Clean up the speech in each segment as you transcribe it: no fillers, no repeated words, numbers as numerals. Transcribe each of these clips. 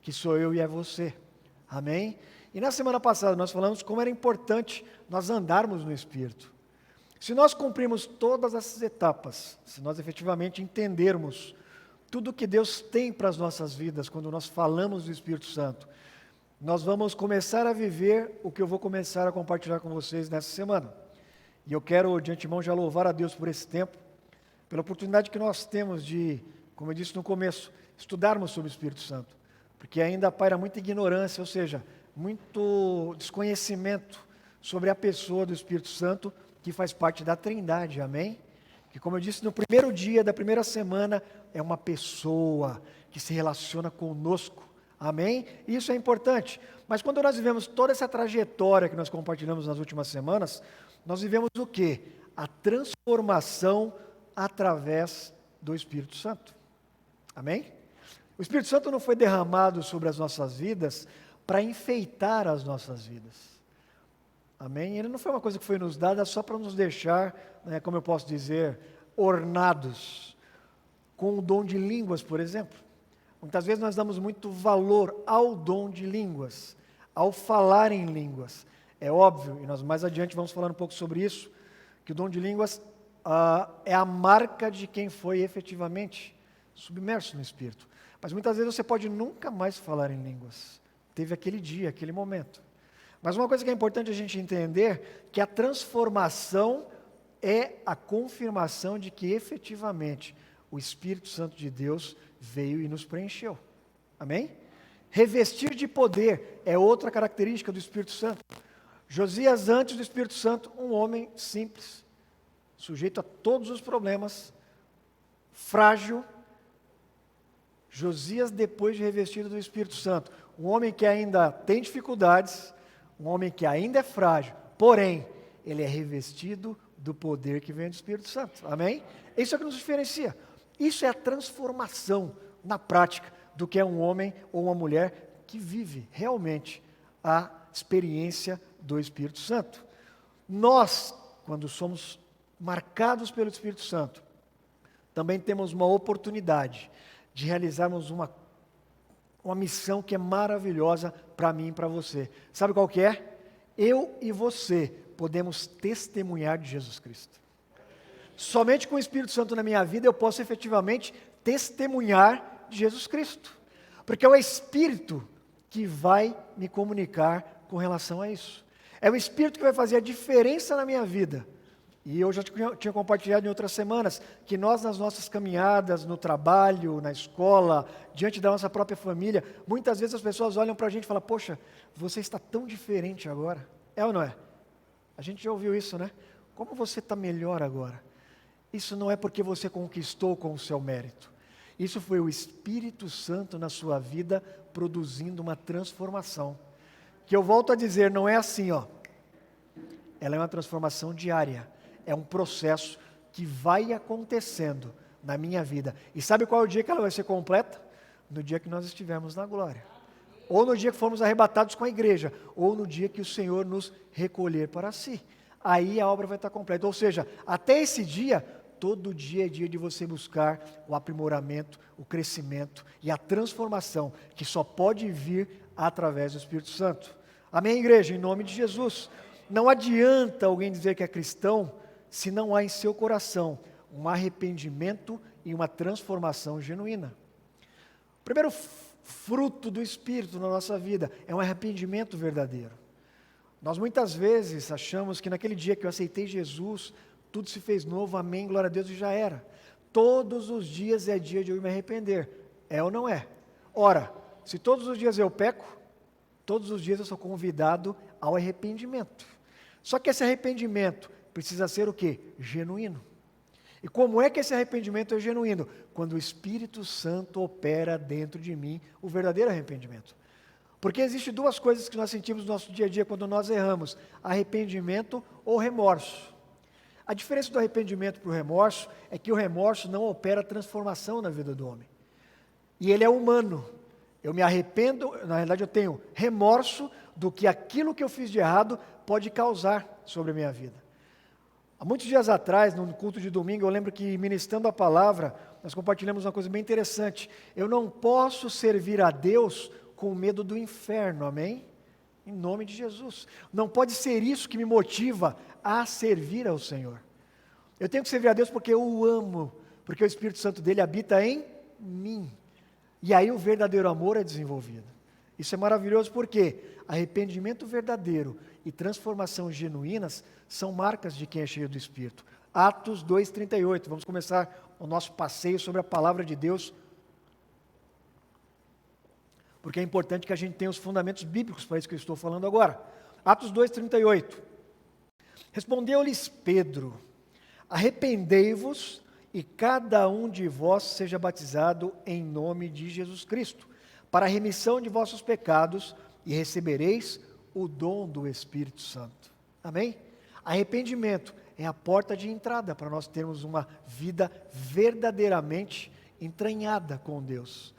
que sou eu e é você. Amém? E na semana passada nós falamos como era importante nós andarmos no Espírito. Se nós cumprirmos todas essas etapas, se nós efetivamente entendermos tudo que Deus tem para as nossas vidas, quando nós falamos do Espírito Santo, nós vamos começar a viver o que eu vou começar a compartilhar com vocês nessa semana. E eu quero de antemão já louvar a Deus por esse tempo, pela oportunidade que nós temos de, como eu disse no começo, estudarmos sobre o Espírito Santo. Porque ainda paira muita ignorância, ou seja, muito desconhecimento sobre a pessoa do Espírito Santo, que faz parte da Trindade, amém? Que, como eu disse no primeiro dia da primeira semana, é uma pessoa que se relaciona conosco, amém? Isso é importante. Mas quando nós vivemos toda essa trajetória que nós compartilhamos nas últimas semanas, nós vivemos o quê? A transformação através do Espírito Santo, amém? O Espírito Santo não foi derramado sobre as nossas vidas para enfeitar as nossas vidas. Amém? Ele não foi uma coisa que foi nos dada só para nos deixar, como eu posso dizer, ornados com o dom de línguas, por exemplo. Muitas vezes nós damos muito valor ao dom de línguas, ao falar em línguas. É óbvio, e nós mais adiante vamos falar um pouco sobre isso, que o dom de línguas é a marca de quem foi efetivamente submerso no Espírito. Mas muitas vezes você pode nunca mais falar em línguas. Teve aquele dia, aquele momento. Mas uma coisa que é importante a gente entender, que a transformação é a confirmação de que efetivamente o Espírito Santo de Deus veio e nos preencheu. Amém? Revestir de poder é outra característica do Espírito Santo. Josias, antes do Espírito Santo, um homem simples, sujeito a todos os problemas, frágil. Josias, depois de revestido do Espírito Santo, um homem que ainda tem dificuldades, um homem que ainda é frágil, porém, ele é revestido do poder que vem do Espírito Santo. Amém? Isso é o que nos diferencia. Isso é a transformação na prática do que é um homem ou uma mulher que vive realmente a experiência do Espírito Santo. Nós, quando somos marcados pelo Espírito Santo, também temos uma oportunidade de realizarmos uma missão que é maravilhosa para mim e para você. Sabe qual que é? Eu e você podemos testemunhar de Jesus Cristo. Somente com o Espírito Santo na minha vida eu posso efetivamente testemunhar de Jesus Cristo. Porque é o Espírito que vai me comunicar com relação a isso. É o Espírito que vai fazer a diferença na minha vida. E eu já tinha compartilhado em outras semanas que nós, nas nossas caminhadas, no trabalho, na escola, diante da nossa própria família, muitas vezes as pessoas olham para a gente e falam: poxa, você está tão diferente agora. É ou não é? A gente já ouviu isso, né? Como você está melhor agora? Isso não é porque você conquistou com o seu mérito. Isso foi o Espírito Santo na sua vida produzindo uma transformação. Que eu volto a dizer, não é assim, ó. Ela é uma transformação diária. É um processo que vai acontecendo na minha vida. E sabe qual é o dia que ela vai ser completa? No dia que nós estivermos na glória. Ou no dia que formos arrebatados com a igreja. Ou no dia que o Senhor nos recolher para si. Aí a obra vai estar completa. Ou seja, até esse dia, todo dia é dia de você buscar o aprimoramento, o crescimento e a transformação que só pode vir através do Espírito Santo. Amém, igreja? Em nome de Jesus. Não adianta alguém dizer que é cristão se não há em seu coração um arrependimento e uma transformação genuína. O primeiro fruto do Espírito na nossa vida é um arrependimento verdadeiro. Nós muitas vezes achamos que naquele dia que eu aceitei Jesus, tudo se fez novo, amém, glória a Deus, e já era. Todos os dias é dia de eu me arrepender. É ou não é? Ora, se todos os dias eu peco, todos os dias eu sou convidado ao arrependimento. Só que esse arrependimento precisa ser o quê? Genuíno. E como é que esse arrependimento é genuíno? Quando o Espírito Santo opera dentro de mim o verdadeiro arrependimento. Porque existem duas coisas que nós sentimos no nosso dia a dia quando nós erramos: arrependimento ou remorso. A diferença do arrependimento para o remorso é que o remorso não opera transformação na vida do homem. E ele é humano. Eu me arrependo, na realidade eu tenho remorso do que aquilo que eu fiz de errado pode causar sobre a minha vida. Há muitos dias atrás, no culto de domingo, eu lembro que ministrando a palavra, nós compartilhamos uma coisa bem interessante. Eu não posso servir a Deus com medo do inferno, amém? Em nome de Jesus. Não pode ser isso que me motiva a servir ao Senhor. Eu tenho que servir a Deus porque eu o amo, porque o Espírito Santo dele habita em mim. E aí o verdadeiro amor é desenvolvido. Isso é maravilhoso porque arrependimento verdadeiro e transformação genuínas são marcas de quem é cheio do Espírito. Atos 2:38, vamos começar o nosso passeio sobre a palavra de Deus, porque é importante que a gente tenha os fundamentos bíblicos para isso que eu estou falando agora. Atos 2:38. Respondeu-lhes Pedro: arrependei-vos e cada um de vós seja batizado em nome de Jesus Cristo, para a remissão de vossos pecados, e recebereis o dom do Espírito Santo. Amém? Arrependimento é a porta de entrada para nós termos uma vida verdadeiramente entranhada com Deus,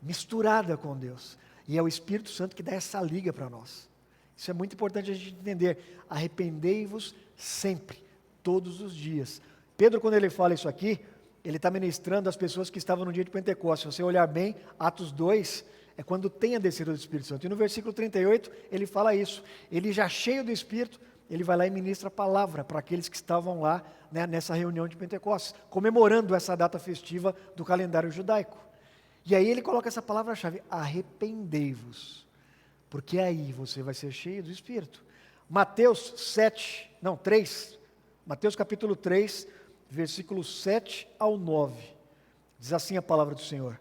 misturada com Deus. E é o Espírito Santo que dá essa liga para nós. Isso é muito importante a gente entender. Arrependei-vos sempre, todos os dias. Pedro, quando ele fala isso aqui, ele está ministrando às pessoas que estavam no dia de Pentecostes. Se você olhar bem, Atos 2, é quando tem a descida do Espírito Santo. E no versículo 38, ele fala isso. Ele já cheio do Espírito, ele vai lá e ministra a palavra para aqueles que estavam lá, né, nessa reunião de Pentecostes, comemorando essa data festiva do calendário judaico. E aí ele coloca essa palavra-chave, arrependei-vos, porque aí você vai ser cheio do Espírito. Mateus 3, Mateus capítulo 3, versículos 7 ao 9, diz assim a palavra do Senhor: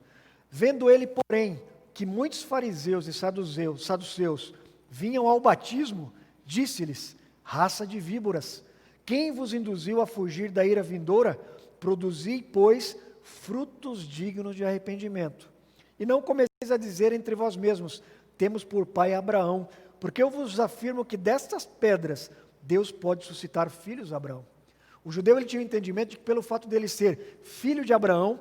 vendo ele, porém, que muitos fariseus e saduceus vinham ao batismo, disse-lhes: raça de víboras, quem vos induziu a fugir da ira vindoura? Produzi, pois, frutos dignos de arrependimento. E não comeceis a dizer entre vós mesmos: temos por pai Abraão, porque eu vos afirmo que destas pedras Deus pode suscitar filhos a Abraão. O judeu ele tinha o entendimento de que pelo fato dele ser filho de Abraão,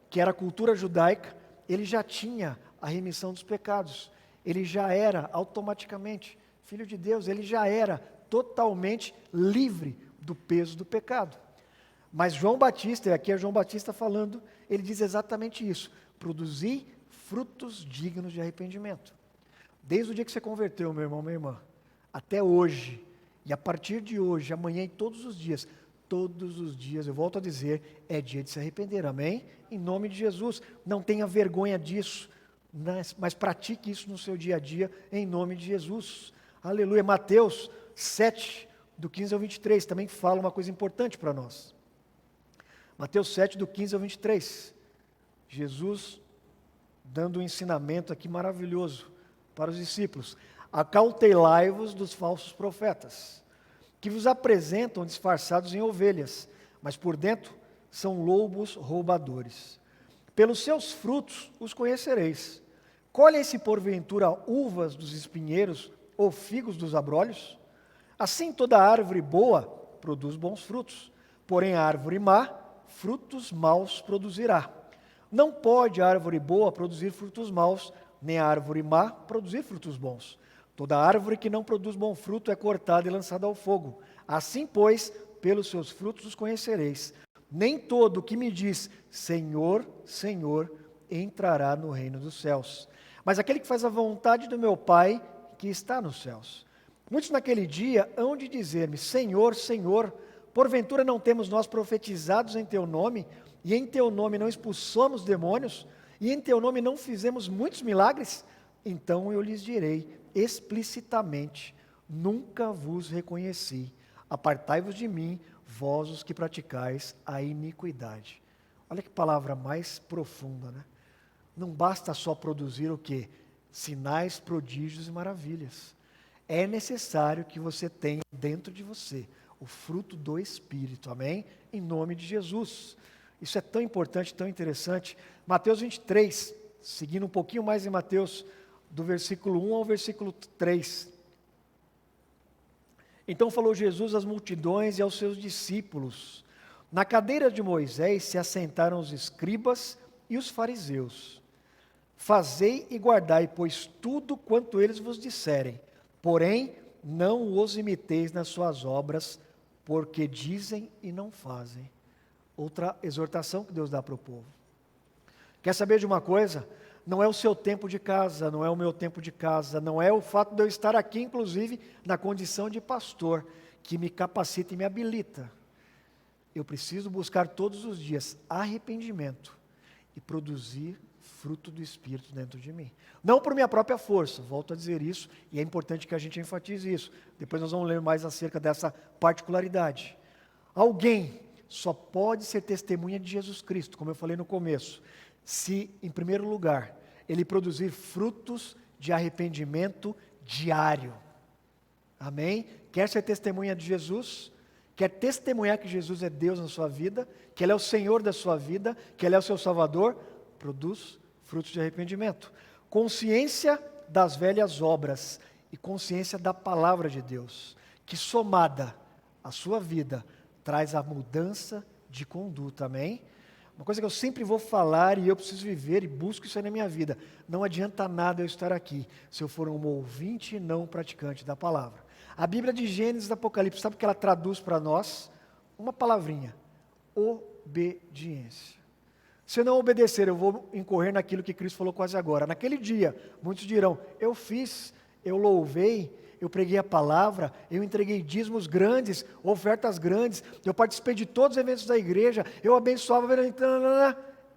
que era a cultura judaica, ele já tinha a remissão dos pecados. Ele já era automaticamente filho de Deus, ele já era totalmente livre do peso do pecado. Mas João Batista, e aqui é João Batista falando, ele diz exatamente isso: produzi frutos dignos de arrependimento. Desde o dia que você converteu, meu irmão, minha irmã, até hoje, e a partir de hoje, amanhã e todos os dias, eu volto a dizer, é dia de se arrepender, amém? Em nome de Jesus, não tenha vergonha disso, mas pratique isso no seu dia a dia, em nome de Jesus, aleluia. Mateus 7, do 15 ao 23, também fala uma coisa importante para nós. Mateus 7, do 15 ao 23, Jesus dando um ensinamento aqui maravilhoso para os discípulos: acautelai-vos dos falsos profetas, que vos apresentam disfarçados em ovelhas, mas por dentro são lobos roubadores. Pelos seus frutos os conhecereis. Colhem-se porventura uvas dos espinheiros ou figos dos abrolhos? Assim toda árvore boa produz bons frutos, porém a árvore má, frutos maus produzirá. Não pode a árvore boa produzir frutos maus, nem a árvore má produzir frutos bons. Toda árvore que não produz bom fruto é cortada e lançada ao fogo. Assim, pois, pelos seus frutos os conhecereis. Nem todo o que me diz Senhor, Senhor, entrará no reino dos céus, mas aquele que faz a vontade do meu Pai que está nos céus. Muitos naquele dia hão de dizer-me: Senhor, Senhor, porventura não temos nós profetizados em teu nome, e em teu nome não expulsamos demônios, e em teu nome não fizemos muitos milagres? Então eu lhes direi explicitamente: nunca vos reconheci. Apartai-vos de mim, vós os que praticais a iniquidade. Olha que palavra mais profunda, né? Não basta só produzir o quê? Sinais, prodígios e maravilhas. É necessário que você tenha dentro de você o fruto do Espírito, amém? Em nome de Jesus. Isso é tão importante, tão interessante. Mateus 23, seguindo um pouquinho mais em Mateus, do versículo 1 ao versículo 3. Então falou Jesus às multidões e aos seus discípulos: na cadeira de Moisés se assentaram os escribas e os fariseus. Fazei e guardai, pois, tudo quanto eles vos disserem, porém não os imiteis nas suas obras, porque dizem e não fazem. Outra exortação que Deus dá para o povo. Quer saber de uma coisa? não é o seu tempo de casa, não é o meu tempo de casa, não é o fato de eu estar aqui, inclusive, na condição de pastor, que me capacita e me habilita. Eu preciso buscar todos os dias arrependimento e produzir fruto do Espírito dentro de mim. Não por minha própria força, volto a dizer isso, e é importante que a gente enfatize isso. Depois nós vamos ler mais acerca dessa particularidade. Alguém só pode ser testemunha de Jesus Cristo, como eu falei no começo, se, em primeiro lugar, ele produzir frutos de arrependimento diário. Amém? Quer ser testemunha de Jesus? Quer testemunhar que Jesus é Deus na sua vida, que Ele é o Senhor da sua vida, que Ele é o seu Salvador? Produz frutos de arrependimento. Consciência das velhas obras e consciência da palavra de Deus, que somada à sua vida, traz a mudança de conduta, amém? Uma coisa que eu sempre vou falar e eu preciso viver e busco isso aí na minha vida. Não adianta nada eu estar aqui se eu for um ouvinte e não um praticante da palavra. A Bíblia de Gênesis e Apocalipse, sabe o que ela traduz para nós? Uma palavrinha: obediência. Se eu não obedecer, eu vou incorrer naquilo que Cristo falou quase agora. Naquele dia, muitos dirão: eu fiz, eu louvei, eu preguei a palavra, eu entreguei dízimos grandes, ofertas grandes, eu participei de todos os eventos da igreja, eu abençoava.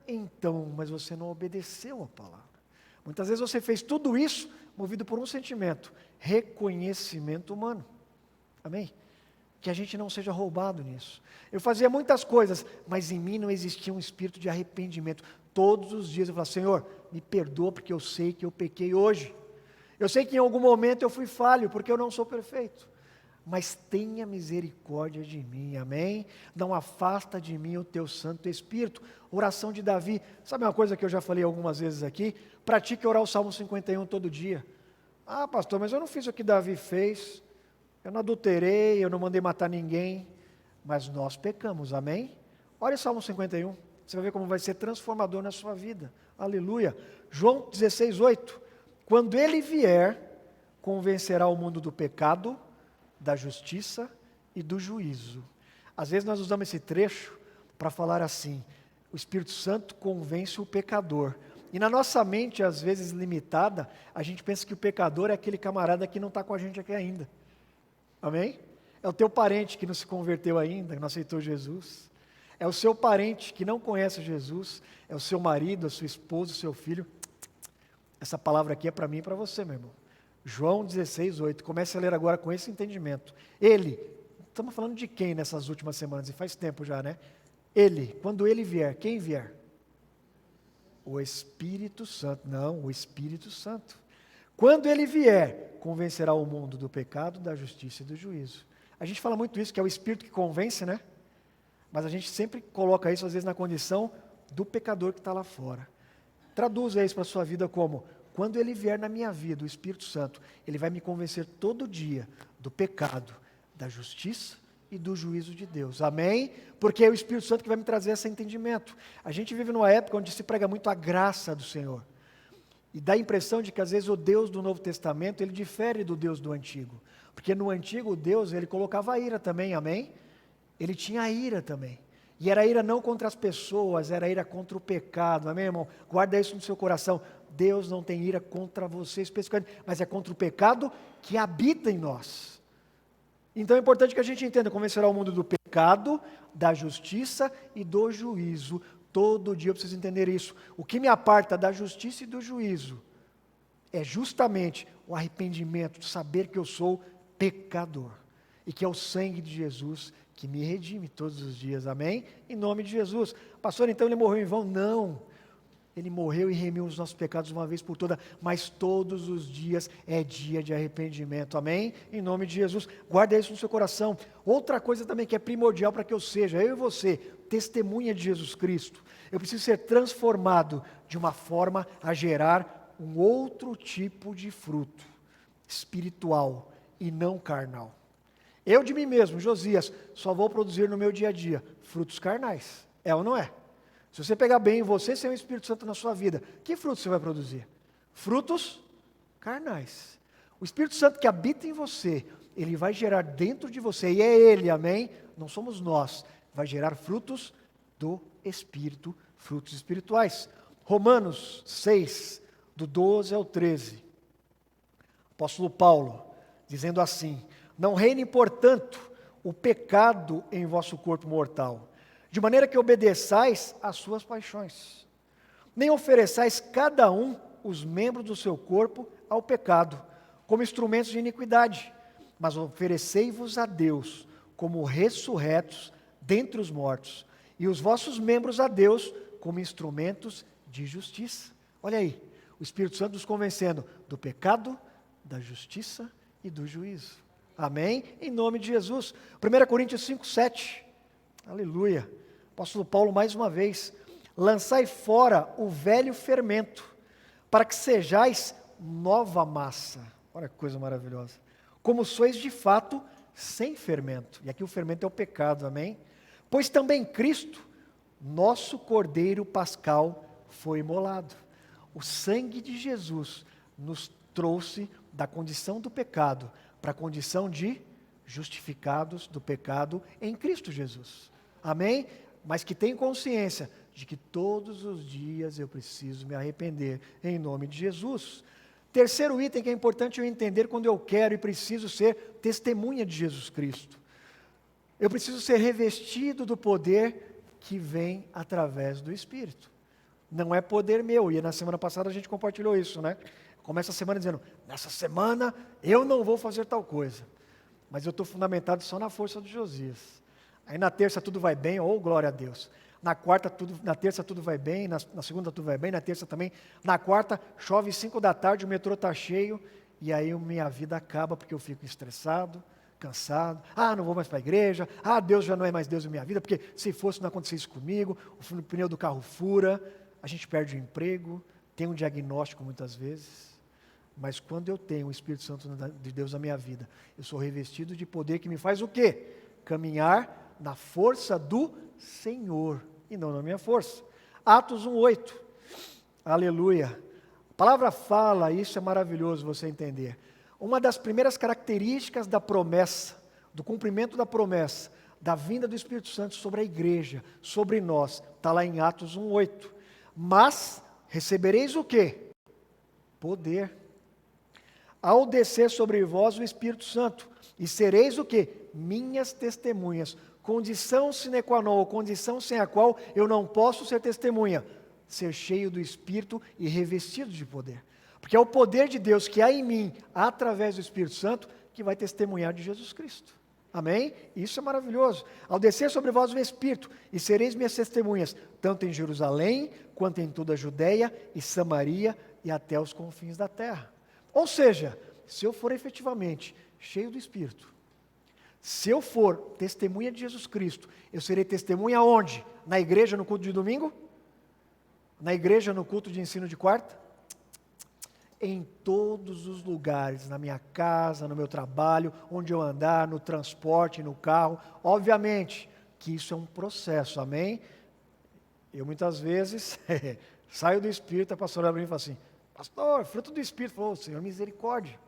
Então, mas você não obedeceu a palavra. Muitas vezes você fez tudo isso movido por um sentimento: reconhecimento humano. Amém? Que a gente não seja roubado nisso. Eu fazia muitas coisas, mas em mim não existia um espírito de arrependimento. Todos os dias eu falava: Senhor, me perdoa porque eu sei que eu pequei hoje. Eu sei que em algum momento eu fui falho, porque eu não sou perfeito. Mas tenha misericórdia de mim, amém? Não afasta de mim o teu Santo Espírito. Oração de Davi. Sabe uma coisa que eu já falei algumas vezes aqui? Pratique orar o Salmo 51 todo dia. Ah, pastor, mas eu não fiz o que Davi fez. Eu não adulterei, eu não mandei matar ninguém. Mas nós pecamos, amém? Olha o Salmo 51. Você vai ver como vai ser transformador na sua vida. Aleluia. João 16:8. Quando ele vier, convencerá o mundo do pecado, da justiça e do juízo. Às vezes nós usamos esse trecho para falar assim: o Espírito Santo convence o pecador. E na nossa mente, às vezes limitada, a gente pensa que o pecador é aquele camarada que não está com a gente aqui ainda. Amém? É o teu parente que não se converteu ainda, que não aceitou Jesus. É o seu parente que não conhece Jesus. É o seu marido, a sua esposa, o seu filho. Essa palavra aqui é para mim e para você, meu irmão. João 16:8. Comece a ler agora com esse entendimento. Ele, estamos falando de quem nessas últimas semanas? E faz tempo já, né? Ele, quando ele vier, quem vier? O Espírito Santo. Não, o Espírito Santo. Quando ele vier, convencerá o mundo do pecado, da justiça e do juízo. A gente fala muito isso, que é o Espírito que convence, né? Mas a gente sempre coloca isso, às vezes, na condição do pecador que está lá fora. Traduza isso para a sua vida como: quando ele vier na minha vida, o Espírito Santo, ele vai me convencer todo dia do pecado, da justiça e do juízo de Deus. Amém? Porque é o Espírito Santo que vai me trazer esse entendimento. A gente vive numa época onde se prega muito a graça do Senhor. E dá a impressão de que às vezes o Deus do Novo Testamento, ele difere do Deus do Antigo. Porque no Antigo, Deus, ele colocava a ira também, amém? Ele tinha a ira também. E era ira não contra as pessoas, era ira contra o pecado, amém, irmão? Guarda isso no seu coração. Deus não tem ira contra você especificamente, mas é contra o pecado que habita em nós. Então é importante que a gente entenda: convencerá o mundo do pecado, da justiça e do juízo. Todo dia eu preciso entender isso. O que me aparta da justiça e do juízo é justamente o arrependimento, de saber que eu sou pecador e que é o sangue de Jesus que me redime todos os dias, amém? Em nome de Jesus. Pastor, então ele morreu em vão? Não. Ele morreu e remiu os nossos pecados uma vez por todas, mas todos os dias é dia de arrependimento, amém? Em nome de Jesus. Guarda isso no seu coração. Outra coisa também que é primordial para que eu seja, eu e você, testemunha de Jesus Cristo. Eu preciso ser transformado de uma forma a gerar um outro tipo de fruto, espiritual e não carnal. Eu de mim mesmo, Josias, só vou produzir no meu dia a dia frutos carnais. É ou não é? Se você pegar bem você sem o Espírito Santo na sua vida, que frutos você vai produzir? Frutos carnais. O Espírito Santo que habita em você, ele vai gerar dentro de você, e é ele, amém? Não somos nós. Vai gerar frutos do Espírito, frutos espirituais. Romanos 6, do 12 ao 13. Apóstolo Paulo, dizendo assim: não reine, portanto, o pecado em vosso corpo mortal, de maneira que obedeçais às suas paixões. Nem ofereçais cada um os membros do seu corpo ao pecado, como instrumentos de iniquidade, mas oferecei-vos a Deus como ressurretos dentre os mortos, e os vossos membros a Deus como instrumentos de justiça. Olha aí, o Espírito Santo nos convencendo do pecado, da justiça e do juízo. Amém? Em nome de Jesus. 1 Coríntios 5, 7. Aleluia. Apóstolo Paulo mais uma vez: lançai fora o velho fermento, para que sejais nova massa. Olha que coisa maravilhosa. Como sois de fato sem fermento. E aqui o fermento é o pecado, amém? Pois também Cristo, nosso Cordeiro Pascal, foi imolado. O sangue de Jesus nos trouxe da condição do pecado para a condição de justificados do pecado em Cristo Jesus. Amém? Mas que tem consciência de que todos os dias eu preciso me arrepender em nome de Jesus. Terceiro item que é importante eu entender quando eu quero e preciso ser testemunha de Jesus Cristo. Eu preciso ser revestido do poder que vem através do Espírito. Não é poder meu, e na semana passada a gente compartilhou isso, né? Começa a semana dizendo: nessa semana eu não vou fazer tal coisa, mas eu estou fundamentado só na força de Josias. Aí na terça tudo vai bem, oh glória a Deus. Na terça tudo vai bem, na segunda tudo vai bem, na terça também. Na quarta chove 5 da tarde, o metrô está cheio, e aí minha vida acaba porque eu fico estressado, cansado. Não vou mais para a igreja. Deus já não é mais Deus na minha vida, porque se fosse não acontecia isso comigo. O pneu do carro fura, a gente perde o emprego, tem um diagnóstico muitas vezes. Mas quando eu tenho o Espírito Santo de Deus na minha vida, eu sou revestido de poder que me faz o quê? Caminhar na força do Senhor, e não na minha força. Atos 1:8. Aleluia. A palavra fala, isso é maravilhoso você entender. Uma das primeiras características da promessa, do cumprimento da promessa, da vinda do Espírito Santo sobre a igreja, sobre nós, está lá em Atos 1:8. Mas recebereis o quê? Poder. Ao descer sobre vós o Espírito Santo, e sereis o quê? Minhas testemunhas. Condição sine qua non, condição sem a qual eu não posso ser testemunha: ser cheio do Espírito e revestido de poder. Porque é o poder de Deus que há em mim, através do Espírito Santo, que vai testemunhar de Jesus Cristo. Amém? Isso é maravilhoso. Ao descer sobre vós o Espírito, e sereis minhas testemunhas, tanto em Jerusalém, quanto em toda a Judéia e Samaria, e até os confins da terra. Ou seja, se eu for efetivamente cheio do Espírito, se eu for testemunha de Jesus Cristo, eu serei testemunha onde? Na igreja no culto de domingo? Na igreja no culto de ensino de quarta? Em todos os lugares, na minha casa, no meu trabalho, onde eu andar, no transporte, no carro. Obviamente que isso é um processo, amém? Eu muitas vezes saio do Espírito, a pastora abre e fala assim: pastor, fruto do Espírito. Falou: Senhor, misericórdia.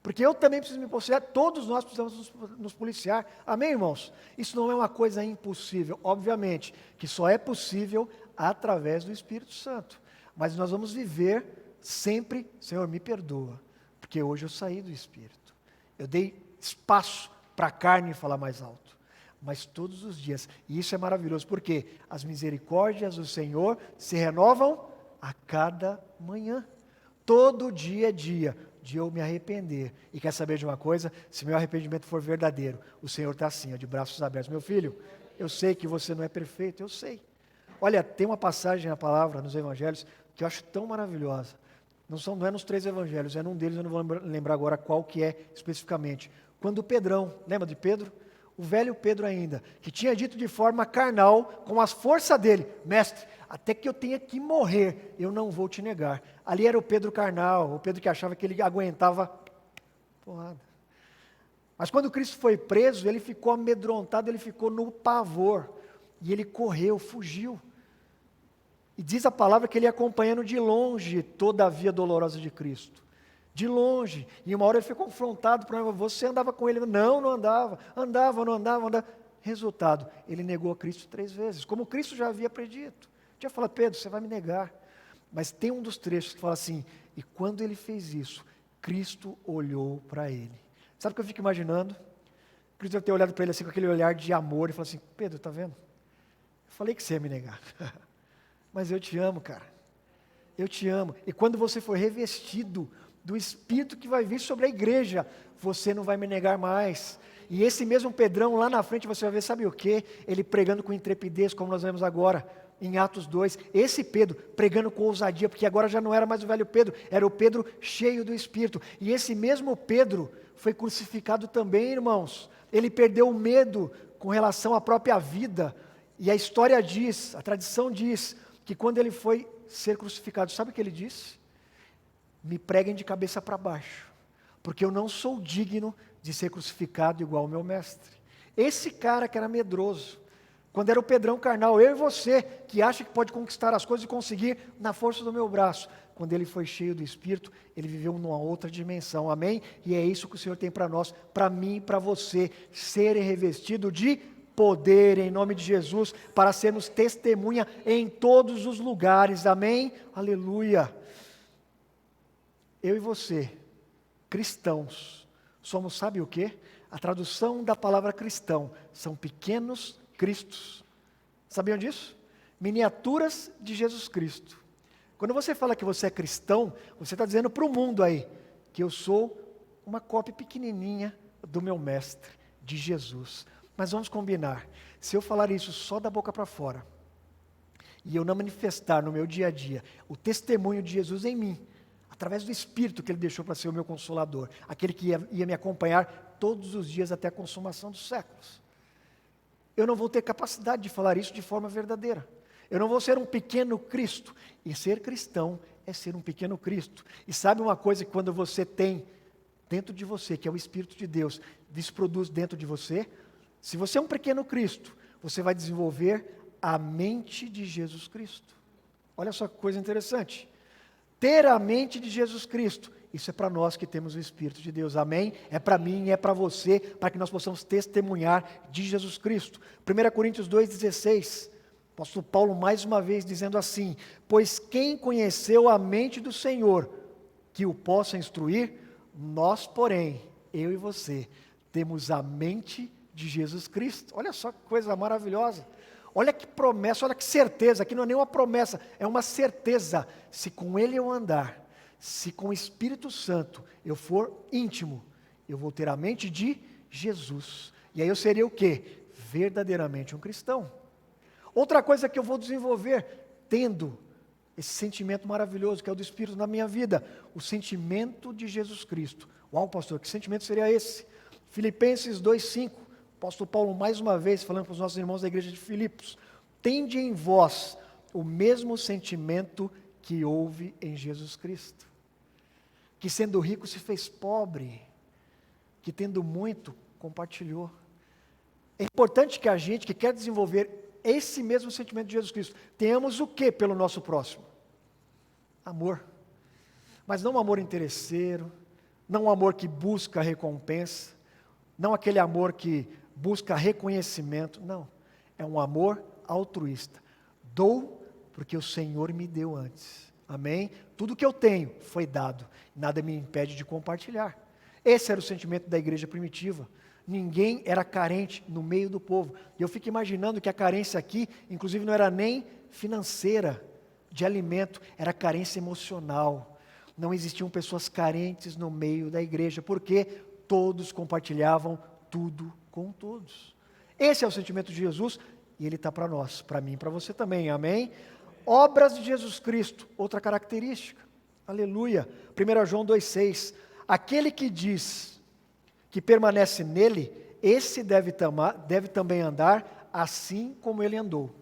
Porque eu também preciso me policiar, todos nós precisamos nos policiar. Amém, irmãos? Isso não é uma coisa impossível. Obviamente que só é possível através do Espírito Santo. Mas nós vamos viver sempre: Senhor, me perdoa, porque hoje eu saí do Espírito. Eu dei espaço para a carne falar mais alto. Mas todos os dias, e isso é maravilhoso, porque as misericórdias do Senhor se renovam a cada manhã. Todo dia é dia de eu me arrepender. E quer saber de uma coisa? Se meu arrependimento for verdadeiro, o Senhor está assim, de braços abertos. Meu filho, eu sei que você não é perfeito, eu sei. Olha, tem uma passagem na palavra, nos evangelhos, que eu acho tão maravilhosa. Não é nos 3 evangelhos, é num deles, eu não vou lembrar agora qual que é especificamente. Quando Pedrão, lembra de Pedro? O velho Pedro ainda, que tinha dito de forma carnal, com as forças dele: mestre, até que eu tenha que morrer, eu não vou te negar. Ali era o Pedro carnal, o Pedro que achava que ele aguentava porrada. Mas quando Cristo foi preso, ele ficou amedrontado, ele ficou no pavor, e ele correu, fugiu. E diz a palavra que ele ia acompanhando de longe toda a via dolorosa de Cristo. De longe. E uma hora ele foi confrontado por ele: você andava com ele? Não andava. Andava. Resultado, ele negou a Cristo 3 vezes, como Cristo já havia predito. Tinha falado: Pedro, você vai me negar. Mas tem um dos trechos que fala assim, e quando ele fez isso, Cristo olhou para ele. Sabe o que eu fico imaginando? Cristo deve ter olhado para ele assim com aquele olhar de amor e falou assim, Pedro, tá vendo? Eu falei que você ia me negar. Mas eu te amo, cara. Eu te amo. E quando você for revestido do Espírito que vai vir sobre a igreja, você não vai me negar mais. E esse mesmo Pedrão lá na frente você vai ver, sabe o quê? Ele pregando com intrepidez, como nós vemos agora, em Atos 2. Esse Pedro pregando com ousadia, porque agora já não era mais o velho Pedro, era o Pedro cheio do Espírito. E esse mesmo Pedro foi crucificado também, irmãos. Ele perdeu o medo com relação à própria vida. E a história diz, a tradição diz, que quando ele foi ser crucificado, sabe o que ele disse? Me preguem de cabeça para baixo, porque eu não sou digno de ser crucificado igual o meu mestre. Esse cara que era medroso, quando era o Pedrão carnal, eu e você, que acha que pode conquistar as coisas e conseguir na força do meu braço, quando ele foi cheio do Espírito, ele viveu numa outra dimensão, amém? E é isso que o Senhor tem para nós, para mim e para você, serem revestidos de poder em nome de Jesus, para sermos testemunha em todos os lugares, amém? Aleluia! Eu e você, cristãos, somos, sabe o quê? A tradução da palavra cristão, são pequenos cristos. Sabiam disso? Miniaturas de Jesus Cristo. Quando você fala que você é cristão, você está dizendo para o mundo aí, que eu sou uma cópia pequenininha do meu mestre, de Jesus. Mas vamos combinar, se eu falar isso só da boca para fora, e eu não manifestar no meu dia a dia o testemunho de Jesus em mim, através do Espírito que Ele deixou para ser o meu Consolador, aquele que ia me acompanhar todos os dias até a consumação dos séculos, eu não vou ter capacidade de falar isso de forma verdadeira. Eu não vou ser um pequeno Cristo. E ser cristão é ser um pequeno Cristo. E sabe uma coisa que quando você tem dentro de você, que é o Espírito de Deus, isso produz dentro de você? Se você é um pequeno Cristo, você vai desenvolver a mente de Jesus Cristo. Olha só que coisa interessante. Ter a mente de Jesus Cristo, isso é para nós que temos o Espírito de Deus, amém? É para mim, é para você, para que nós possamos testemunhar de Jesus Cristo. 1 Coríntios 2,16, apóstolo Paulo mais uma vez dizendo assim, pois quem conheceu a mente do Senhor, que o possa instruir, nós porém, eu e você, temos a mente de Jesus Cristo. Olha só que coisa maravilhosa. Olha que promessa, olha que certeza, aqui não é nem uma promessa, é uma certeza. Se com Ele eu andar, se com o Espírito Santo eu for íntimo, eu vou ter a mente de Jesus. E aí eu seria o quê? Verdadeiramente um cristão. Outra coisa que eu vou desenvolver, tendo esse sentimento maravilhoso que é o do Espírito na minha vida, o sentimento de Jesus Cristo. Uau, pastor, que sentimento seria esse? Filipenses 2,5. Apóstolo Paulo, mais uma vez, falando para os nossos irmãos da igreja de Filipos, tende em vós o mesmo sentimento que houve em Jesus Cristo, que sendo rico se fez pobre, que tendo muito, compartilhou. É importante que a gente que quer desenvolver esse mesmo sentimento de Jesus Cristo, tenhamos o que pelo nosso próximo? Amor. Mas não um amor interesseiro, não um amor que busca recompensa, não aquele amor que busca reconhecimento, não. É um amor altruísta. Dou porque o Senhor me deu antes. Amém? Tudo que eu tenho foi dado. Nada me impede de compartilhar. Esse era o sentimento da igreja primitiva. Ninguém era carente no meio do povo. E eu fico imaginando que a carência aqui, inclusive, não era nem financeira, de alimento, era carência emocional. Não existiam pessoas carentes no meio da igreja, porque todos compartilhavam tudo com todos. Esse é o sentimento de Jesus e ele está para nós, para mim e para você também, amém? Obras de Jesus Cristo, outra característica, aleluia. 1 João 2,6, aquele que diz que permanece nele, esse deve também andar assim como ele andou.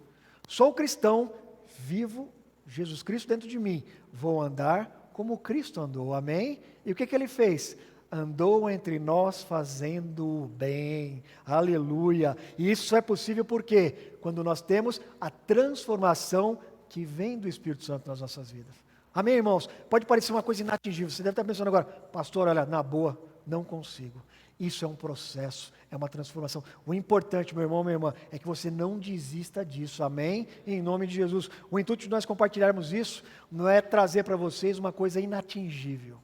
Sou cristão, vivo Jesus Cristo dentro de mim, vou andar como Cristo andou, amém? E o que ele fez? Andou entre nós fazendo o bem, aleluia, e isso é possível porque quando nós temos a transformação que vem do Espírito Santo nas nossas vidas, amém irmãos? Pode parecer uma coisa inatingível, você deve estar pensando agora, pastor, olha, na boa, Não consigo. Isso é um processo, é uma transformação. O importante, meu irmão, minha irmã, é que você não desista disso, amém? Em nome de Jesus. O intuito de nós compartilharmos isso não é trazer para vocês uma coisa inatingível.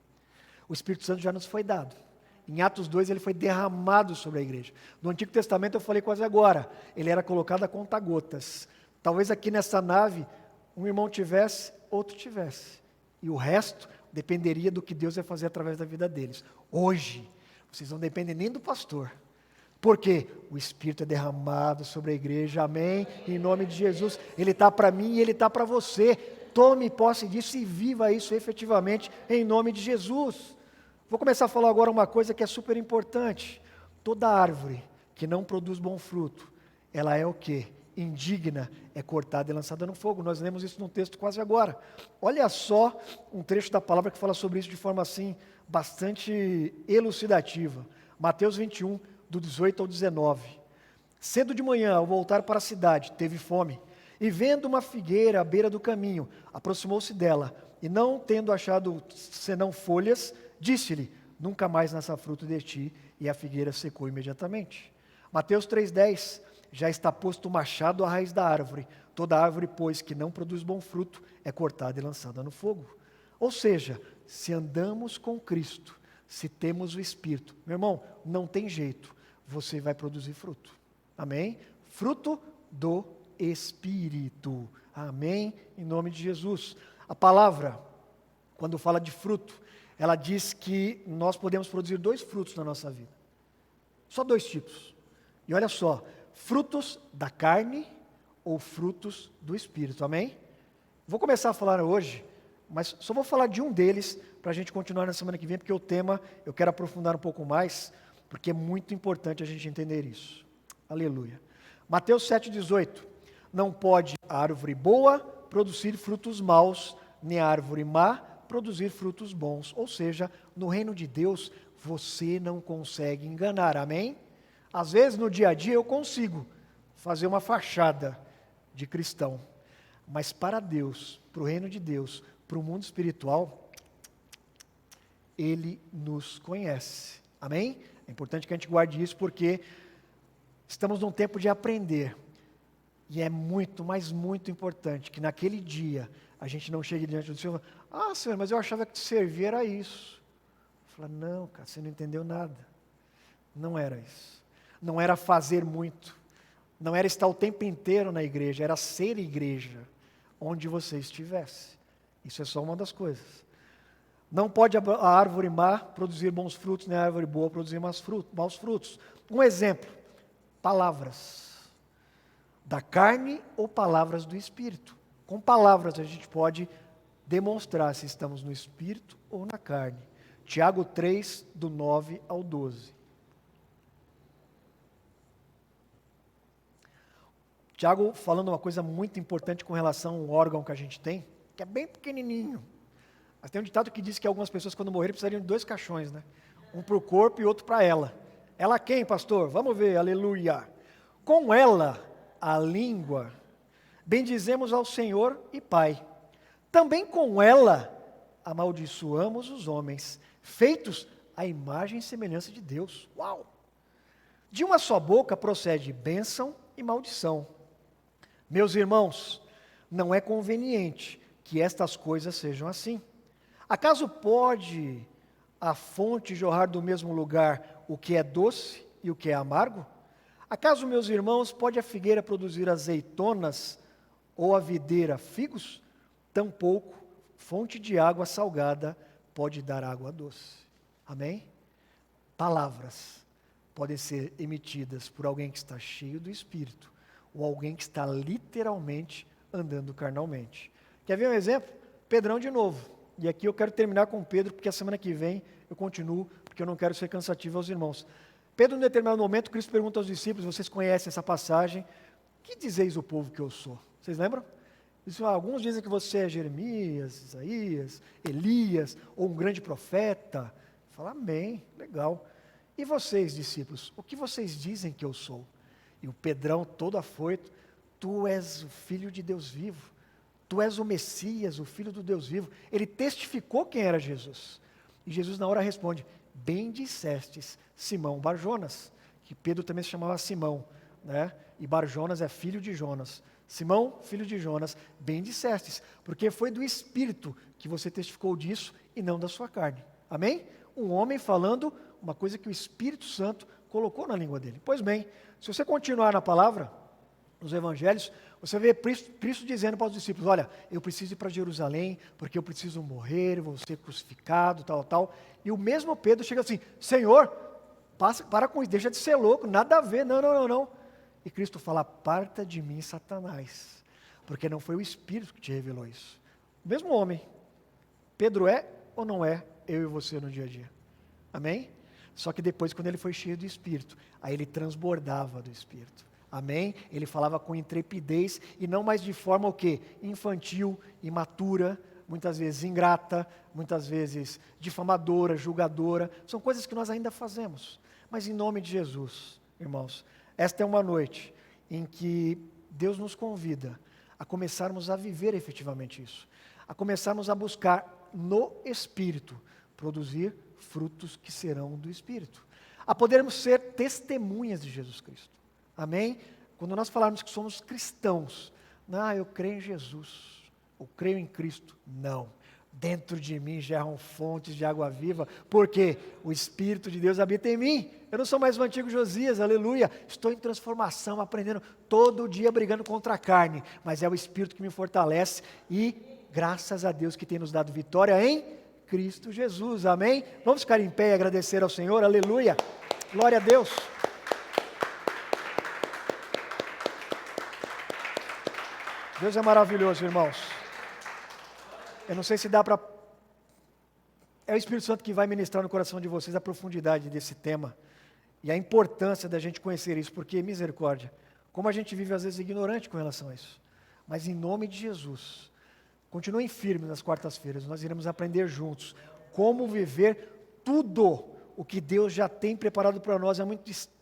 O Espírito Santo já nos foi dado. Em Atos 2 ele foi derramado sobre a igreja. No Antigo Testamento eu falei quase agora, ele era colocado a conta-gotas. Talvez aqui nessa nave um irmão tivesse, outro tivesse. E o resto dependeria do que Deus ia fazer através da vida deles. Hoje, vocês não dependem nem do pastor. Porque o Espírito é derramado sobre a igreja, amém? Em nome de Jesus, Ele está para mim e Ele está para você. Tome posse disso e viva isso efetivamente, em nome de Jesus. Vou começar a falar agora uma coisa que é super importante. Toda árvore que não produz bom fruto, ela é o quê? Indigna, é cortada e lançada no fogo. Nós lemos isso num texto quase agora. Olha só um trecho da palavra que fala sobre isso de forma assim, bastante elucidativa. Mateus 21, do 18 ao 19. Cedo de manhã, ao voltar para a cidade, teve fome, e vendo uma figueira à beira do caminho, aproximou-se dela, e não tendo achado senão folhas, disse-lhe, nunca mais nasça fruto de ti, e a figueira secou imediatamente. Mateus 3,10, já está posto o machado à raiz da árvore, toda árvore, pois, que não produz bom fruto, é cortada e lançada no fogo. Ou seja, se andamos com Cristo, se temos o Espírito, meu irmão, não tem jeito, você vai produzir fruto, amém? Fruto do Espírito, amém? Em nome de Jesus. A palavra, quando fala de fruto, ela diz que nós podemos produzir 2 frutos na nossa vida, só 2 tipos, e olha só, frutos da carne ou frutos do Espírito, amém? Vou começar a falar hoje, mas só vou falar de um deles, para a gente continuar na semana que vem, porque o tema eu quero aprofundar um pouco mais, porque é muito importante a gente entender isso. Aleluia. Mateus 7,18. Não pode a árvore boa produzir frutos maus, nem a árvore má produzir frutos bons. Ou seja, no reino de Deus, você não consegue enganar, amém? Às vezes no dia a dia eu consigo fazer uma fachada de cristão, mas para Deus, para o reino de Deus, para o mundo espiritual, Ele nos conhece, amém? É importante que a gente guarde isso porque estamos num tempo de aprender, e é muito, mas muito importante que naquele dia a gente não chegue diante do Senhor e fale, Senhor, mas eu achava que te servir era isso. Fala, não, cara, você não entendeu nada, não era isso, não era fazer muito, não era estar o tempo inteiro na igreja, era ser igreja, onde você estivesse. Isso é só uma das coisas. Não pode a árvore má produzir bons frutos, nem a árvore boa produzir maus frutos. Um exemplo, palavras da carne ou palavras do Espírito. Com palavras a gente pode demonstrar se estamos no Espírito ou na carne. Tiago 3, do 9 ao 12. Tiago falando uma coisa muito importante com relação ao órgão que a gente tem, que é bem pequenininho. Mas tem um ditado que diz que algumas pessoas quando morrerem precisariam de 2 caixões, né? Um para o corpo e outro para ela. Ela quem, pastor? Vamos ver, aleluia. Com ela, a língua, bendizemos ao Senhor e Pai. Também com ela, amaldiçoamos os homens, feitos à imagem e semelhança de Deus. Uau! De uma só boca procede bênção e maldição. Meus irmãos, não é conveniente que estas coisas sejam assim. Acaso pode a fonte jorrar do mesmo lugar o que é doce e o que é amargo? Acaso, meus irmãos, pode a figueira produzir azeitonas ou a videira figos? Tampouco fonte de água salgada pode dar água doce. Amém? Palavras podem ser emitidas por alguém que está cheio do Espírito ou alguém que está literalmente andando carnalmente. Quer ver um exemplo? Pedrão de novo. E aqui eu quero terminar com Pedro, porque a semana que vem eu continuo, porque eu não quero ser cansativo aos irmãos. Pedro, em determinado momento, Cristo pergunta aos discípulos, vocês conhecem essa passagem, que dizeis o povo que eu sou? Vocês lembram? Alguns dizem que você é Jeremias, Isaías, Elias, ou um grande profeta. Fala, amém, legal. E vocês, discípulos, o que vocês dizem que eu sou? E o Pedrão, todo afoito, tu és o Filho de Deus vivo. Tu és o Messias, o Filho do Deus vivo. Ele testificou quem era Jesus. E Jesus na hora responde, bem dissestes, Simão Barjonas, que Pedro também se chamava Simão, né? E Barjonas é filho de Jonas. Simão, filho de Jonas, bem dissestes, porque foi do Espírito que você testificou disso e não da sua carne. Amém? Um homem falando uma coisa que o Espírito Santo colocou na língua dele. Pois bem, se você continuar na palavra, nos evangelhos, você vê Cristo dizendo para os discípulos, olha, eu preciso ir para Jerusalém, porque eu preciso morrer, vou ser crucificado, tal. E o mesmo Pedro chega assim, Senhor, para com isso, deixa de ser louco, nada a ver, não. E Cristo fala, aparta de mim, Satanás, porque não foi o Espírito que te revelou isso. O mesmo homem, Pedro é ou não é eu e você no dia a dia? Amém? Só que depois, quando ele foi cheio do Espírito, aí ele transbordava do Espírito. Amém? Ele falava com intrepidez e não mais de forma o quê? Infantil, imatura, muitas vezes ingrata, muitas vezes difamadora, julgadora. São coisas que nós ainda fazemos. Mas em nome de Jesus, irmãos, esta é uma noite em que Deus nos convida a começarmos a viver efetivamente isso. A começarmos a buscar no Espírito produzir frutos que serão do Espírito. A podermos ser testemunhas de Jesus Cristo. Amém? Quando nós falarmos que somos cristãos, eu creio em Jesus, eu creio em Cristo. Não. Dentro de mim gerram fontes de água viva, porque o Espírito de Deus habita em mim. Eu não sou mais o antigo Josias, aleluia. Estou em transformação, aprendendo todo dia, brigando contra a carne. Mas é o Espírito que me fortalece e graças a Deus que tem nos dado vitória em Cristo Jesus. Amém? Vamos ficar em pé e agradecer ao Senhor, aleluia. Glória a Deus. Deus é maravilhoso, irmãos. Eu não sei se dá para... É o Espírito Santo que vai ministrar no coração de vocês a profundidade desse tema e a importância da gente conhecer isso, porque, misericórdia, como a gente vive às vezes ignorante com relação a isso. Mas em nome de Jesus, continuem firmes nas quartas-feiras, nós iremos aprender juntos como viver tudo o que Deus já tem preparado para nós. É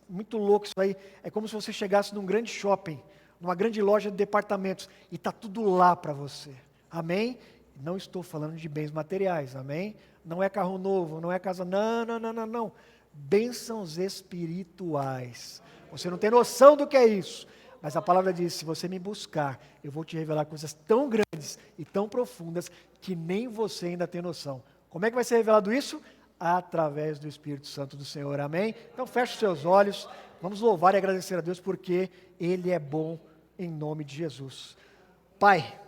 muito louco isso aí. É como se você chegasse num grande shopping, numa grande loja de departamentos, e está tudo lá para você. Amém? Não estou falando de bens materiais, amém? Não é carro novo, não é casa, não. Bênçãos espirituais. Você não tem noção do que é isso. Mas a palavra diz, se você me buscar, eu vou te revelar coisas tão grandes e tão profundas que nem você ainda tem noção. Como é que vai ser revelado isso? Através do Espírito Santo do Senhor, amém? Então feche os seus olhos, vamos louvar e agradecer a Deus porque Ele é bom em nome de Jesus. Pai,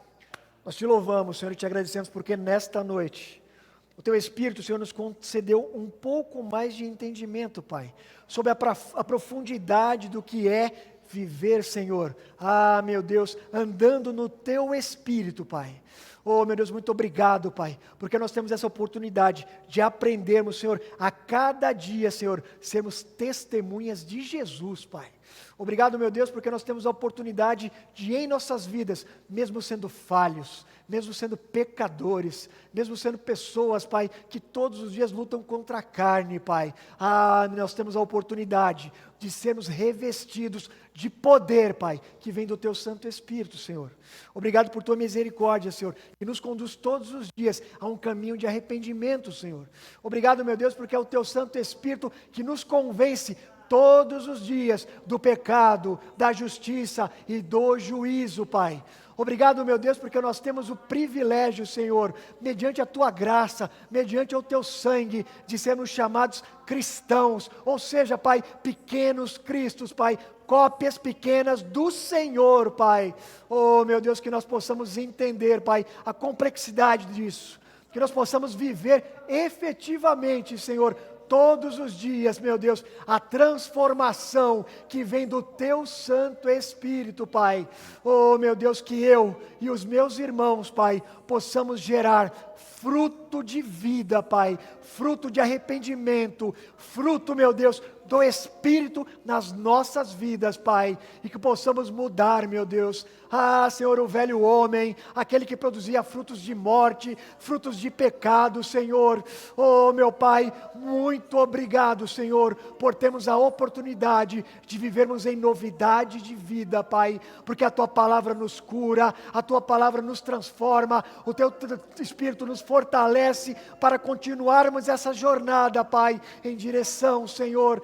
nós te louvamos, Senhor, e te agradecemos porque nesta noite o Teu Espírito, Senhor, nos concedeu um pouco mais de entendimento, Pai, sobre a profundidade do que é viver, Senhor, meu Deus, andando no Teu Espírito, Pai. Oh, meu Deus, muito obrigado, Pai, porque nós temos essa oportunidade de aprendermos, Senhor, a cada dia, Senhor, sermos testemunhas de Jesus, Pai. Obrigado, meu Deus, porque nós temos a oportunidade de, em nossas vidas, mesmo sendo falhos, mesmo sendo pecadores, mesmo sendo pessoas, Pai, que todos os dias lutam contra a carne, Pai. Nós temos a oportunidade de sermos revestidos de poder, Pai, que vem do Teu Santo Espírito, Senhor. Obrigado por Tua misericórdia, Senhor, que nos conduz todos os dias a um caminho de arrependimento, Senhor. Obrigado, meu Deus, porque é o Teu Santo Espírito que nos convence todos os dias do pecado, da justiça e do juízo, Pai. Obrigado, meu Deus, porque nós temos o privilégio, Senhor, mediante a Tua graça, mediante o Teu sangue, de sermos chamados cristãos, ou seja, Pai, pequenos cristos, Pai, cópias pequenas do Senhor, Pai. Oh, meu Deus, que nós possamos entender, Pai, a complexidade disso, que nós possamos viver efetivamente, Senhor, todos os dias, meu Deus, a transformação que vem do Teu Santo Espírito, Pai. Oh, meu Deus, que eu e os meus irmãos, Pai, possamos gerar fruto de vida, Pai, fruto de arrependimento, fruto, meu Deus, do Espírito nas nossas vidas, Pai, e que possamos mudar, meu Deus. Senhor, o velho homem, aquele que produzia frutos de morte, frutos de pecado, Senhor. Oh, meu Pai, muito obrigado, Senhor, por termos a oportunidade de vivermos em novidade de vida, Pai, porque a Tua palavra nos cura, a Tua palavra nos transforma, o Teu Espírito nos fortalece, fortalece para continuarmos essa jornada, Pai, em direção, Senhor,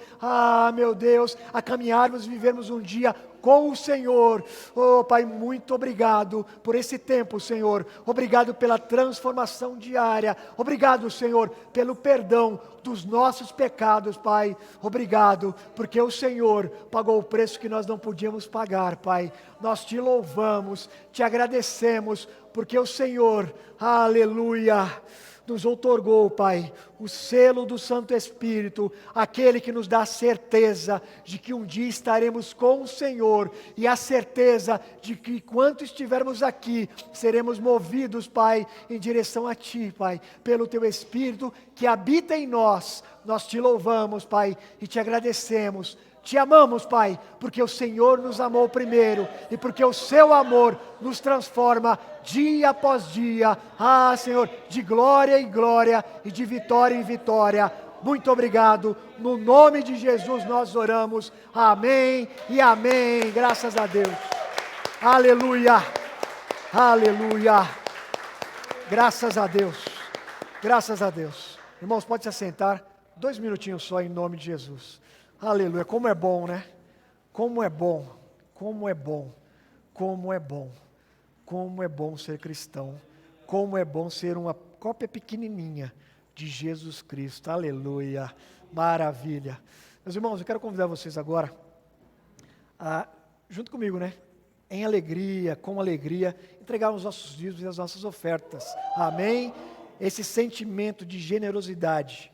meu Deus, a caminharmos e vivermos um dia com o Senhor. Oh, Pai, muito obrigado por esse tempo, Senhor. Obrigado pela transformação diária. Obrigado, Senhor, pelo perdão dos nossos pecados, Pai. Obrigado, porque o Senhor pagou o preço que nós não podíamos pagar, Pai. Nós te louvamos, te agradecemos, porque o Senhor, aleluia, nos outorgou, Pai, o selo do Santo Espírito, aquele que nos dá a certeza de que um dia estaremos com o Senhor, e a certeza de que enquanto estivermos aqui, seremos movidos, Pai, em direção a Ti, Pai, pelo Teu Espírito que habita em nós. Nós te louvamos, Pai, e te agradecemos. Te amamos, Pai, porque o Senhor nos amou primeiro e porque o Seu amor nos transforma dia após dia. Senhor, de glória em glória e de vitória em vitória. Muito obrigado. No nome de Jesus nós oramos. Amém e amém. Graças a Deus. Aleluia. Aleluia. Graças a Deus. Graças a Deus. Irmãos, pode se assentar. 2 minutinhos só em nome de Jesus. Aleluia, como é bom, né? Como é bom, como é bom, como é bom, como é bom ser cristão, como é bom ser uma cópia pequenininha de Jesus Cristo, aleluia, maravilha. Meus irmãos, eu quero convidar vocês agora, junto comigo, né? Em alegria, com alegria, entregar os nossos dízimos e as nossas ofertas, amém? Esse sentimento de generosidade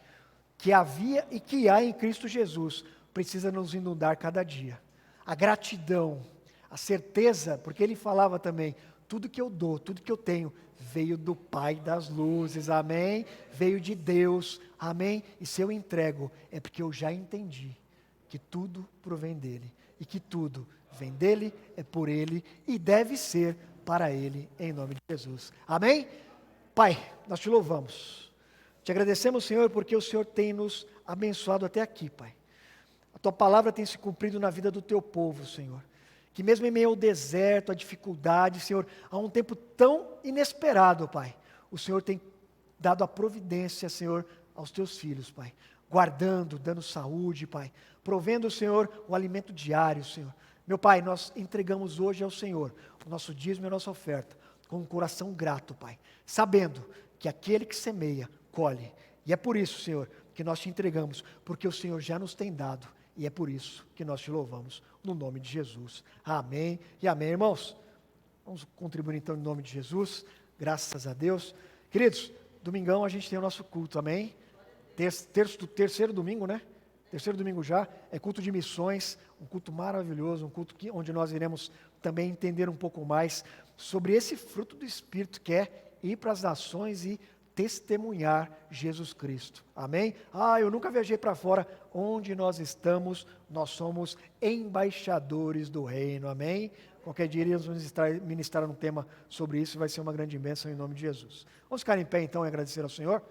que havia e que há em Cristo Jesus, precisa nos inundar cada dia. A gratidão, a certeza, porque ele falava também, tudo que eu dou, tudo que eu tenho, veio do Pai das luzes, amém? Veio de Deus, amém? E se eu entrego, é porque eu já entendi que tudo provém dele, e que tudo vem dele, é por ele, e deve ser para ele, em nome de Jesus, amém? Pai, nós te louvamos. Te agradecemos, Senhor, porque o Senhor tem nos abençoado até aqui, Pai. A Tua palavra tem se cumprido na vida do Teu povo, Senhor. Que mesmo em meio ao deserto, à dificuldade, Senhor, há um tempo tão inesperado, Pai, o Senhor tem dado a providência, Senhor, aos Teus filhos, Pai. Guardando, dando saúde, Pai. Provendo, Senhor, o alimento diário, Senhor. Meu Pai, nós entregamos hoje ao Senhor o nosso dízimo e a nossa oferta, com um coração grato, Pai. Sabendo que aquele que semeia, colhe. E é por isso, Senhor, que nós te entregamos, porque o Senhor já nos tem dado, e é por isso que nós te louvamos, no nome de Jesus. Amém e amém, irmãos. Vamos contribuir então em nome de Jesus, graças a Deus. Queridos, domingão a gente tem o nosso culto, amém? Terceiro domingo, né? Terceiro domingo já, é culto de missões, um culto maravilhoso, um culto onde nós iremos também entender um pouco mais sobre esse fruto do Espírito, que é ir para as nações e testemunhar Jesus Cristo, amém? Eu nunca viajei para fora, onde nós estamos, nós somos embaixadores do reino, amém? Qualquer dia iremos ministrar um tema sobre isso, vai ser uma grande bênção em nome de Jesus. Vamos ficar em pé então e agradecer ao Senhor.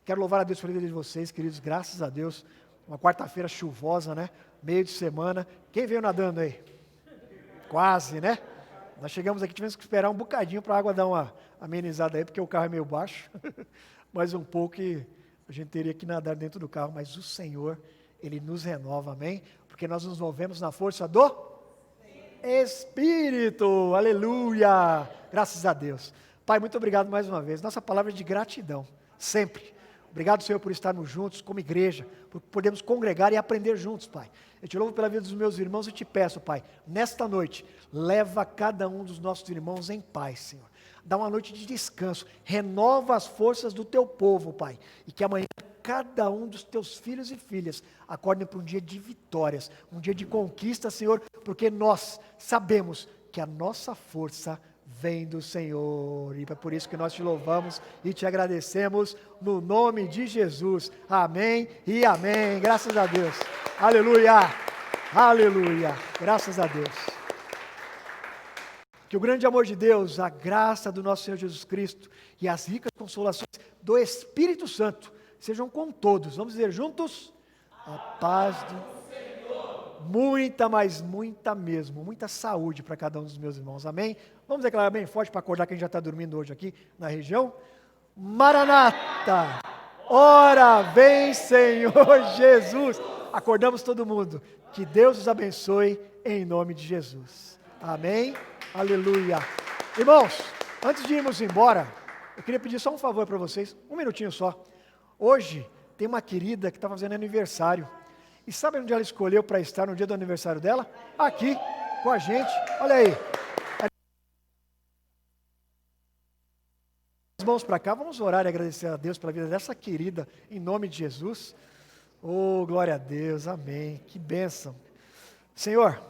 Quero louvar a Deus pela vida de vocês, queridos, graças a Deus, uma quarta-feira chuvosa, né? Meio de semana, quem veio nadando aí? Quase, né? Nós chegamos aqui, tivemos que esperar um bocadinho para a água dar uma amenizada aí, porque o carro é meio baixo, mais um pouco e a gente teria que nadar dentro do carro, mas o Senhor, Ele nos renova, amém? Porque nós nos movemos na força do Espírito, aleluia, graças a Deus. Pai, muito obrigado mais uma vez, nossa palavra é de gratidão, sempre. Obrigado, Senhor, por estarmos juntos como igreja, por podermos congregar e aprender juntos, Pai. Eu te louvo pela vida dos meus irmãos e te peço, Pai, nesta noite, leva cada um dos nossos irmãos em paz, Senhor. Dá uma noite de descanso, renova as forças do teu povo, Pai, e que amanhã cada um dos teus filhos e filhas acordem para um dia de vitórias, um dia de conquista, Senhor, porque nós sabemos que a nossa força vem do Senhor, e é por isso que nós te louvamos e te agradecemos no nome de Jesus, amém e amém, graças a Deus, aleluia, aleluia, graças a Deus. Que o grande amor de Deus, a graça do nosso Senhor Jesus Cristo e as ricas consolações do Espírito Santo sejam com todos, vamos dizer juntos, a paz do muita, mas muita mesmo, muita saúde para cada um dos meus irmãos, amém? Vamos declarar bem forte para acordar quem já está dormindo hoje aqui na região? Maranata. Ora vem, Senhor Jesus. Acordamos todo mundo. Que Deus os abençoe em nome de Jesus. Amém? Aleluia. Irmãos, antes de irmos embora, eu queria pedir só um favor para vocês, um minutinho só. Hoje tem uma querida que está fazendo aniversário. E sabe onde ela escolheu para estar no dia do aniversário dela? Aqui, com a gente. Olha aí. As mãos para cá, vamos orar e agradecer a Deus pela vida dessa querida, em nome de Jesus. Oh, glória a Deus, amém. Que bênção. Senhor,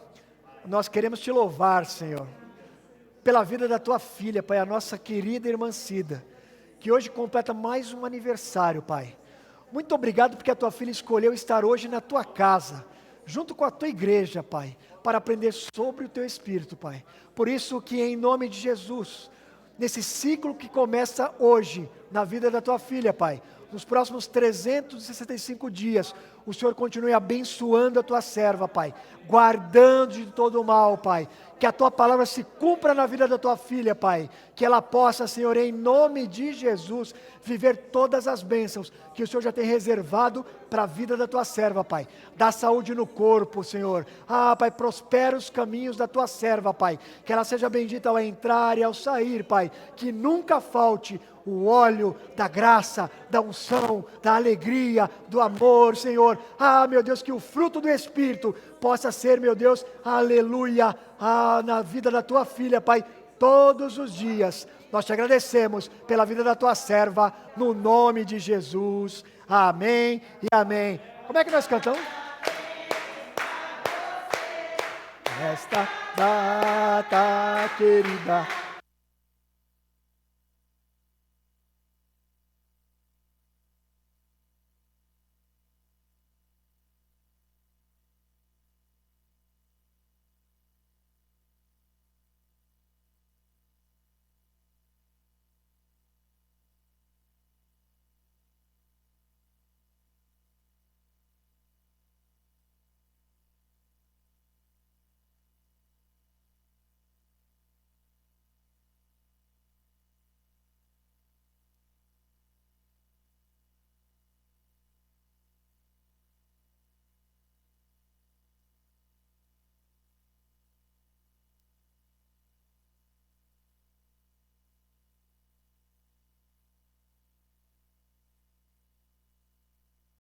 nós queremos te louvar, Senhor, pela vida da tua filha, Pai, a nossa querida irmã Cida, que hoje completa mais um aniversário, Pai. Muito obrigado porque a tua filha escolheu estar hoje na tua casa, junto com a tua igreja, Pai, para aprender sobre o teu Espírito, Pai. Por isso que em nome de Jesus, nesse ciclo que começa hoje, na vida da tua filha, Pai, nos próximos 365 dias, o Senhor continue abençoando a tua serva, Pai, guardando de todo o mal, Pai, que a tua palavra se cumpra na vida da tua filha, Pai, que ela possa, Senhor, em nome de Jesus, viver todas as bênçãos que o Senhor já tem reservado para a vida da tua serva, Pai. Dá saúde no corpo, Senhor. Pai, prospera os caminhos da tua serva, Pai, que ela seja bendita ao entrar e ao sair, Pai, que nunca falte o óleo da graça, da unção, da alegria, do amor, Senhor. Meu Deus, que o fruto do Espírito possa ser, meu Deus, aleluia, na vida da tua filha, Pai, todos os dias. Nós te agradecemos pela vida da tua serva, no nome de Jesus. Amém e amém. Como é que nós cantamos? Esta data querida